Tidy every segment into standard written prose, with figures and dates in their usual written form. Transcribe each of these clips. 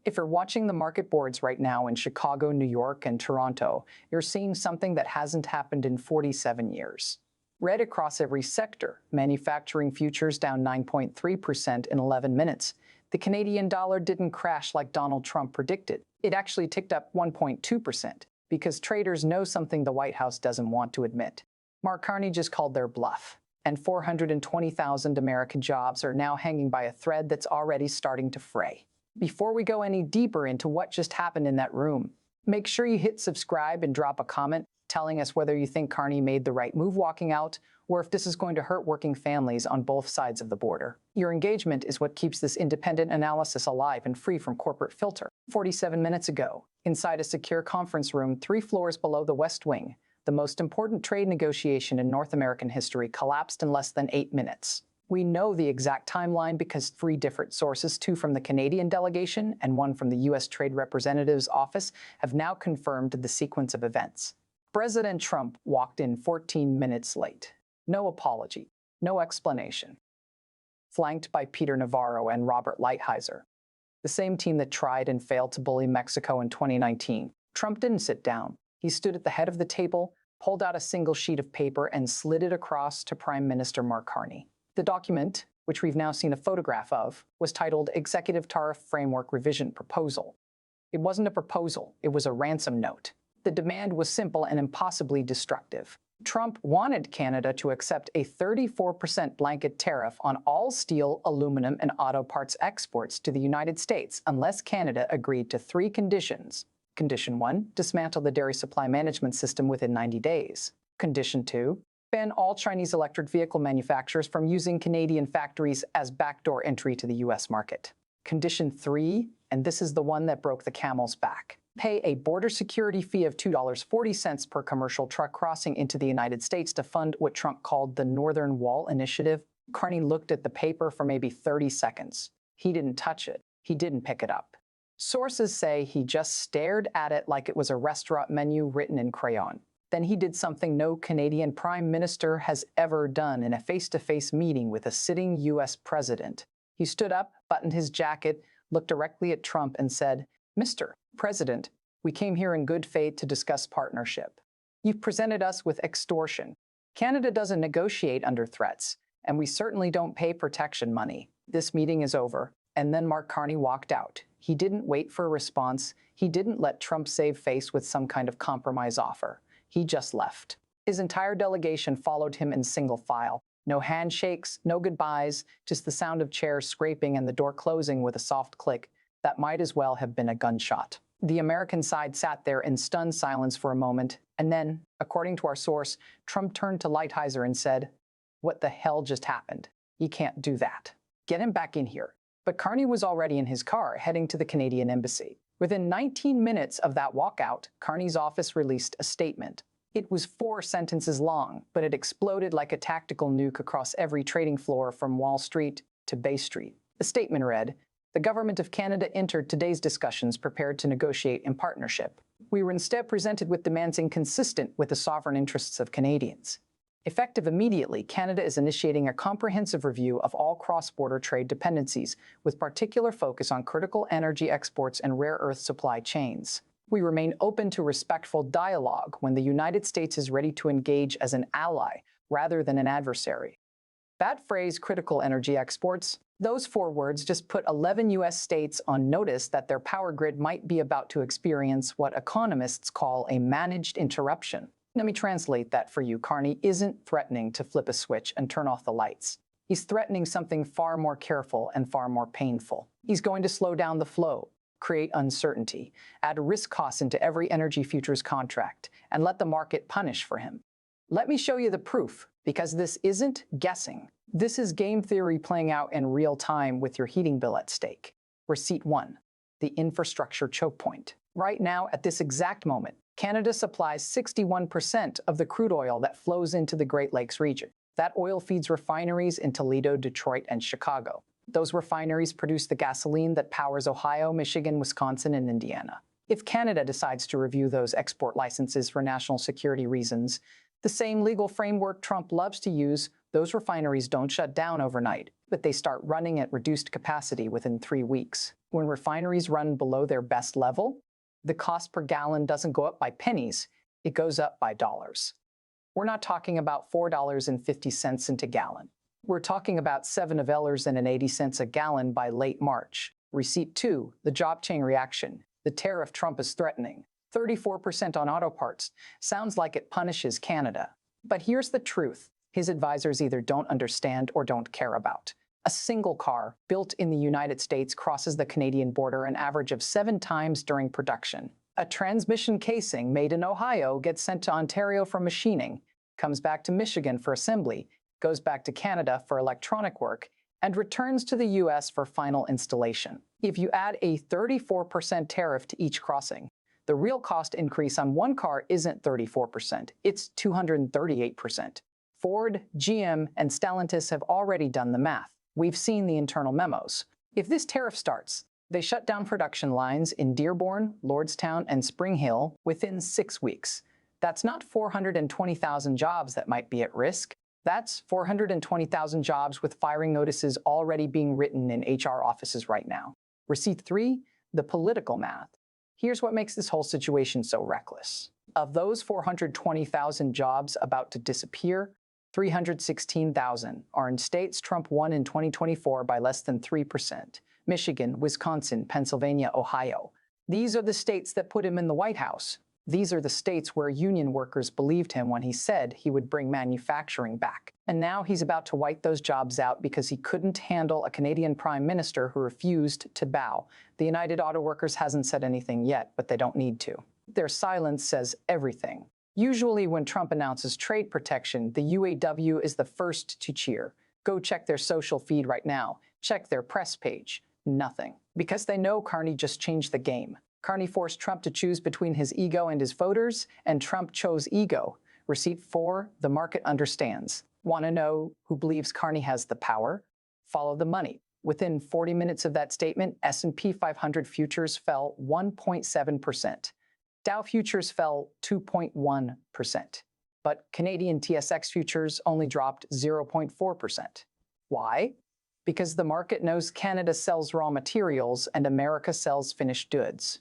If you're watching the market boards right now in Chicago, New York, and Toronto, you're seeing something that hasn't happened in 47 years. Red across every sector, manufacturing futures down 9.3% in 11 minutes. The Canadian dollar didn't crash like Donald Trump predicted. It actually ticked up 1.2% because traders know something the White House doesn't want to admit. Mark Carney just called their bluff, and 420,000 American jobs are now hanging by a thread that's already starting to fray. Before we go any deeper into what just happened in that room, make sure you hit subscribe and drop a comment telling us whether you think Carney made the right move walking out, or if this is going to hurt working families on both sides of the border. Your engagement is what keeps this independent analysis alive and free from corporate filter. 47 minutes ago, inside a secure conference room 3 floors below the West Wing, the most important trade negotiation in North American history collapsed in less than 8 minutes. We know the exact timeline because 3 different sources, 2 from the Canadian delegation and 1 from the U.S. Trade Representative's office, have now confirmed the sequence of events. President Trump walked in 14 minutes late. No apology, no explanation. Flanked by Peter Navarro and Robert Lighthizer, the same team that tried and failed to bully Mexico in 2019. Trump didn't sit down. He stood at the head of the table, pulled out a single sheet of paper, and slid it across to Prime Minister Mark Carney. The document, which we've now seen a photograph of, was titled Executive Tariff Framework Revision Proposal. It wasn't a proposal, it was a ransom note. The demand was simple and impossibly destructive. Trump wanted Canada to accept a 34% blanket tariff on all steel, aluminum, and auto parts exports to the United States unless Canada agreed to 3 conditions. Condition 1, dismantle the dairy supply management system within 90 days. Condition 2, ban all Chinese electric vehicle manufacturers from using Canadian factories as backdoor entry to the U.S. market. Condition 3, and this is the one that broke the camel's back, pay a border security fee of $2.40 per commercial truck crossing into the United States to fund what Trump called the Northern Wall Initiative. Carney looked at the paper for maybe 30 seconds. He didn't touch it. He didn't pick it up. Sources say he just stared at it like it was a restaurant menu written in crayon. Then he did something no Canadian Prime Minister has ever done in a face-to-face meeting with a sitting U.S. president. He stood up, buttoned his jacket, looked directly at Trump and said, "Mr. President, we came here in good faith to discuss partnership. You've presented us with extortion. Canada doesn't negotiate under threats, and we certainly don't pay protection money. This meeting is over." And then Mark Carney walked out. He didn't wait for a response. He didn't let Trump save face with some kind of compromise offer. He just left. His entire delegation followed him in single file. No handshakes, no goodbyes, just the sound of chairs scraping and the door closing with a soft click that might as well have been a gunshot. The American side sat there in stunned silence for a moment, and then, according to our source, Trump turned to Lighthizer and said, "What the hell just happened? You can't do that. Get him back in here." But Carney was already in his car, heading to the Canadian embassy. Within 19 minutes of that walkout, Carney's office released a statement. It was 4 sentences long, but it exploded like a tactical nuke across every trading floor from Wall Street to Bay Street. The statement read, "The Government of Canada entered today's discussions prepared to negotiate in partnership. We were instead presented with demands inconsistent with the sovereign interests of Canadians. Effective immediately, Canada is initiating a comprehensive review of all cross-border trade dependencies, with particular focus on critical energy exports and rare earth supply chains. We remain open to respectful dialogue when the United States is ready to engage as an ally rather than an adversary." That phrase, critical energy exports, those 4 words just put 11 U.S. states on notice that their power grid might be about to experience what economists call a managed interruption. Let me translate that for you. Carney isn't threatening to flip a switch and turn off the lights. He's threatening something far more careful and far more painful. He's going to slow down the flow, create uncertainty, add risk costs into every energy futures contract, and let the market punish for him. Let me show you the proof, because this isn't guessing. This is game theory playing out in real time with your heating bill at stake. Receipt 1, the infrastructure choke point. Right now, at this exact moment, Canada supplies 61% of the crude oil that flows into the Great Lakes region. That oil feeds refineries in Toledo, Detroit, and Chicago. Those refineries produce the gasoline that powers Ohio, Michigan, Wisconsin, and Indiana. If Canada decides to review those export licenses for national security reasons, the same legal framework Trump loves to use, those refineries don't shut down overnight. but they start running at reduced capacity within 3 weeks. When refineries run below their best level, the cost per gallon doesn't go up by pennies, it goes up by dollars. We're not talking about $4.50 a gallon. We're talking about $7.80 a gallon by late March. Receipt 2, the job chain reaction. The tariff Trump is threatening. 34% on auto parts. Sounds like it punishes Canada. But here's the truth. His advisors either don't understand or don't care about. A single car built in the United States crosses the Canadian border an average of 7 times during production. A transmission casing made in Ohio gets sent to Ontario for machining, comes back to Michigan for assembly, goes back to Canada for electronic work, and returns to the US for final installation. If you add a 34% tariff to each crossing, the real cost increase on one car isn't 34%, it's 238%. Ford, GM, and Stellantis have already done the math. We've seen the internal memos. If this tariff starts, they shut down production lines in Dearborn, Lordstown, and Spring Hill within 6 weeks. That's not 420,000 jobs that might be at risk. That's 420,000 jobs with firing notices already being written in HR offices right now. Receipt 3, the political math. Here's what makes this whole situation so reckless. Of those 420,000 jobs about to disappear, 316,000 are in states Trump won in 2024 by less than 3%. Michigan, Wisconsin, Pennsylvania, Ohio. These are the states that put him in the White House. These are the states where union workers believed him when he said he would bring manufacturing back. And now he's about to wipe those jobs out because he couldn't handle a Canadian prime minister who refused to bow. The United Auto Workers hasn't said anything yet, but they don't need to. Their silence says everything. Usually when Trump announces trade protection, the UAW is the first to cheer. Go check their social feed right now. Check their press page. Nothing. Because they know Carney just changed the game. Carney forced Trump to choose between his ego and his voters, and Trump chose ego. Receipt 4, the market understands. Want to know who believes Carney has the power? Follow the money. Within 40 minutes of that statement, S&P 500 futures fell 1.7%. Dow futures fell 2.1%. But Canadian TSX futures only dropped 0.4%. Why? Because the market knows Canada sells raw materials and America sells finished goods.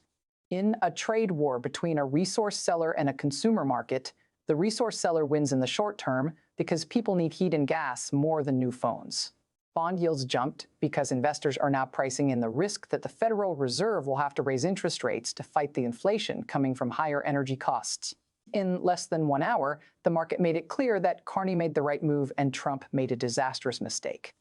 In a trade war between a resource seller and a consumer market, the resource seller wins in the short term because people need heat and gas more than new phones. Bond yields jumped because investors are now pricing in the risk that the Federal Reserve will have to raise interest rates to fight the inflation coming from higher energy costs. In less than 1 hour, the market made it clear that Carney made the right move and Trump made a disastrous mistake.